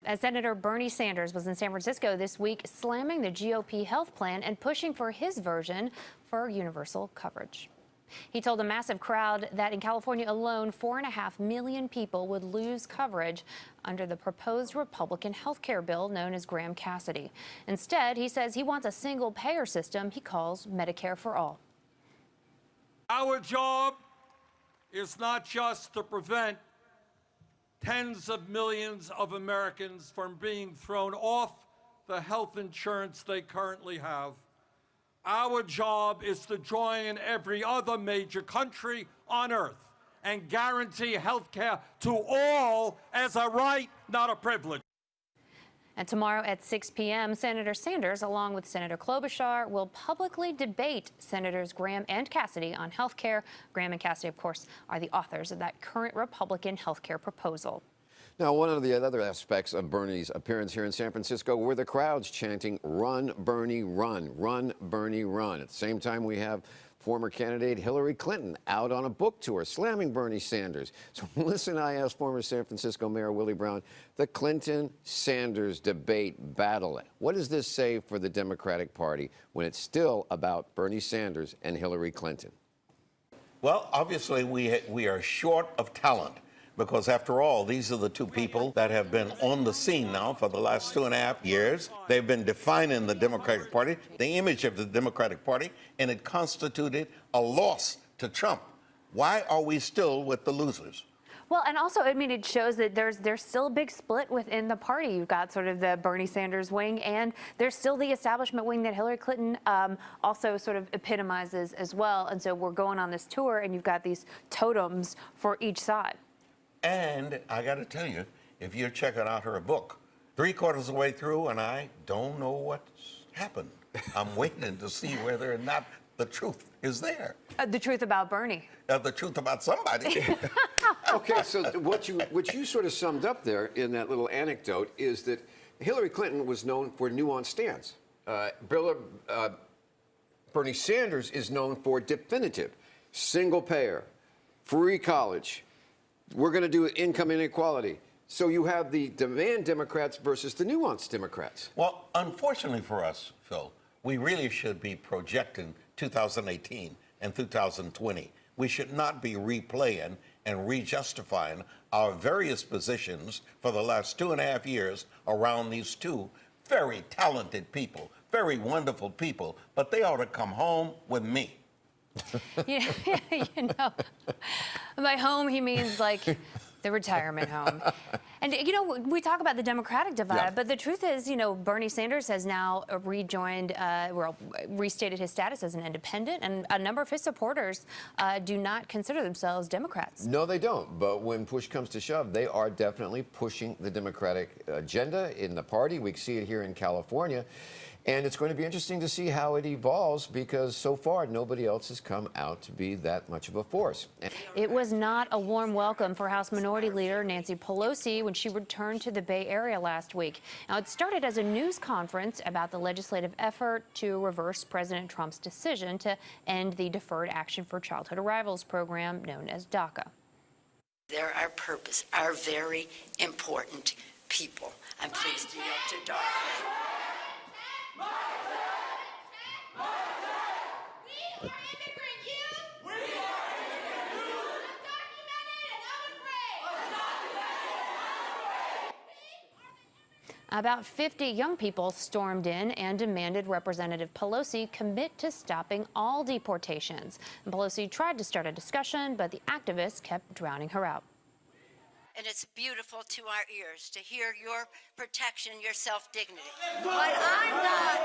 As Senator Bernie Sanders was in San Francisco this week, slamming the GOP health plan and pushing for his version for universal coverage. He told a massive crowd that in California alone, 4.5 million people would lose coverage under the proposed Republican health care bill known as Graham-Cassidy. Instead, he says he wants a single-payer system he calls Medicare for all. Our job is not just to prevent tens of millions of Americans from being thrown off the health insurance they currently have. Our job is to join every other major country on earth and guarantee health care to all as a right, not a privilege. And tomorrow at 6 p.m., Senator Sanders, along with Senator Klobuchar, will publicly debate Senators Graham and Cassidy on health care. Graham and Cassidy, of course, are the authors of that current Republican health care proposal. Now, one of the other aspects of Bernie's appearance here in San Francisco were the crowds chanting, "Run, Bernie, run. Run, Bernie, run." At the same time, we have former candidate Hillary Clinton out on a book tour slamming Bernie Sanders. So Melissa and I asked former San Francisco Mayor Willie Brown the Clinton-Sanders debate battle. What does this say for the Democratic Party when it's still about Bernie Sanders and Hillary Clinton? Well, obviously, we are short of talent. Because after all, these are the two people that have been on the scene now for the last 2.5 years. They've been defining the Democratic Party, the image of the Democratic Party, and it constituted a loss to Trump. Why are we still with the losers? Well, and also, I mean, it shows that there's still a big split within the party. You've got sort of the Bernie Sanders wing, and there's still the establishment wing that Hillary Clinton also sort of epitomizes as well. And so we're going on this tour, and you've got these totems for each side. And I got to tell you, if you're checking out her book, 3/4 of the way through, and I don't know what's happened. I'm waiting to see whether or not the truth is there. The truth about Bernie. The truth about somebody. Okay, so what you sort of summed up there in that little anecdote is that Hillary Clinton was known for nuanced stance. Bernie Sanders is known for definitive, single payer, free college. We're going to do income inequality. So you have the demand Democrats versus the nuanced Democrats. Well, unfortunately for us, Phil, we really should be projecting 2018 and 2020. We should not be replaying and re-justifying our various positions for the last 2.5 years around these two very talented people, very wonderful people, but they ought to come home with me. You know, by home, he means like the retirement home. And, you know, we talk about the Democratic divide, but the truth is, you know, Bernie Sanders has now restated his status as an independent, and a number of his supporters do not consider themselves Democrats. No, they don't. But when push comes to shove, they are definitely pushing the Democratic agenda in the party. We see it here in California. And it's going to be interesting to see how it evolves, because so far nobody else has come out to be that much of a force. It was not a warm welcome for House Minority Leader Nancy Pelosi when she returned to the Bay Area last week. Now, it started as a news conference about the legislative effort to reverse President Trump's decision to end the Deferred Action for Childhood Arrivals program known as DACA. They're our purpose, our very important people. I'm pleased to yield to Dawn. About 50 young people stormed in and demanded Representative Pelosi commit to stopping all deportations. And Pelosi tried to start a discussion, but the activists kept drowning her out. And it's beautiful to our ears to hear your protection, your self-dignity. But I'm not.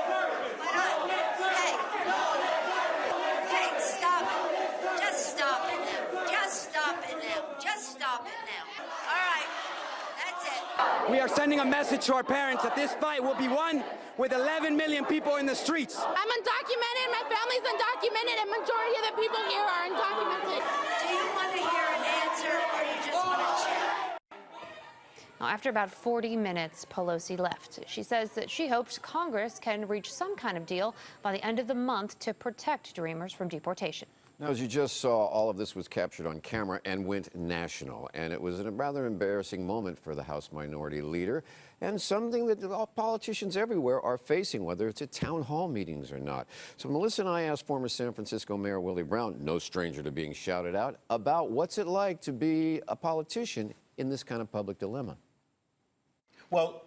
Hey, stop it. Just stop it now. Just stop it now. Just stop it now. All right. That's it. We are sending a message to our parents that this fight will be won with 11 million people in the streets. I'm undocumented, my family's undocumented, and majority of the people here are undocumented. Do you want to hear an answer, or you just want to chat? Now, after about 40 minutes, Pelosi left. She says that she hopes Congress can reach some kind of deal by the end of the month to protect Dreamers from deportation. Now, as you just saw, all of this was captured on camera and went national. And it was a rather embarrassing moment for the House Minority Leader, and something that all politicians everywhere are facing, whether it's at town hall meetings or not. So Melissa and I asked former San Francisco Mayor Willie Brown, no stranger to being shouted out, about what's it like to be a politician in this kind of public dilemma. Well,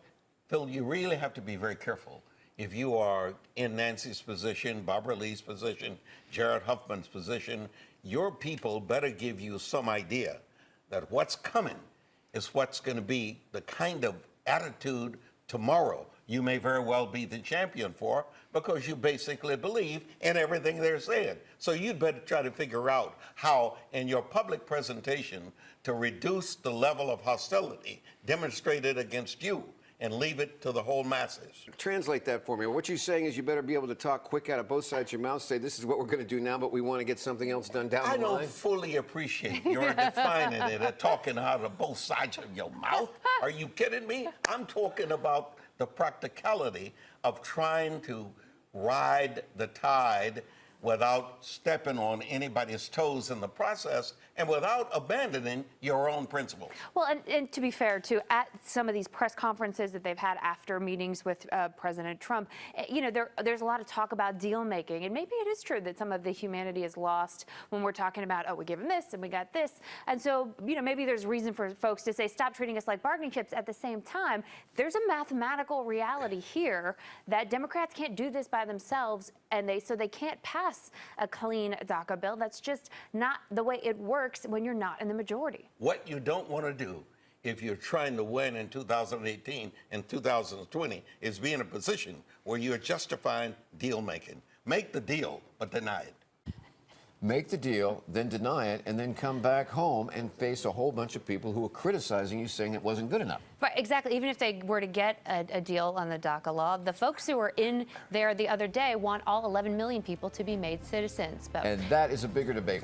Phil, you really have to be very careful. If you are in Nancy's position, Barbara Lee's position, Jared Huffman's position, your people better give you some idea that what's coming is what's going to be the kind of attitude tomorrow you may very well be the champion for, because you basically believe in everything they're saying. So you'd better try to figure out how, in your public presentation, to reduce the level of hostility demonstrated against you and leave it to the whole masses. Translate that for me. What you're saying is you better be able to talk quick out of both sides of your mouth, say this is what we're going to do now, but we want to get something else done down the line. I don't fully appreciate your defining it and talking out of both sides of your mouth. Are you kidding me? I'm talking about the practicality of trying to ride the tide without stepping on anybody's toes in the process and without abandoning your own principles. Well, and to be fair, too, at some of these press conferences that they've had after meetings with President Trump, you know, there's a lot of talk about deal making. And maybe it is true that some of the humanity is lost when we're talking about, oh, we give them this and we got this. And so, you know, maybe there's reason for folks to say, stop treating us like bargaining chips. At the same time, there's a mathematical reality here that Democrats can't do this by themselves, and so they can't pass a clean DACA bill. That's just not the way it works when you're not in the majority. What you don't want to do if you're trying to win in 2018 and 2020 is be in a position where you're justifying deal making. Make the deal, but deny it. Make the deal, then deny it, and then come back home and face a whole bunch of people who are criticizing you, saying it wasn't good enough. Right, exactly. Even if they were to get a deal on the DACA law, the folks who were in there the other day want all 11 million people to be made citizens. But And that is a bigger debate.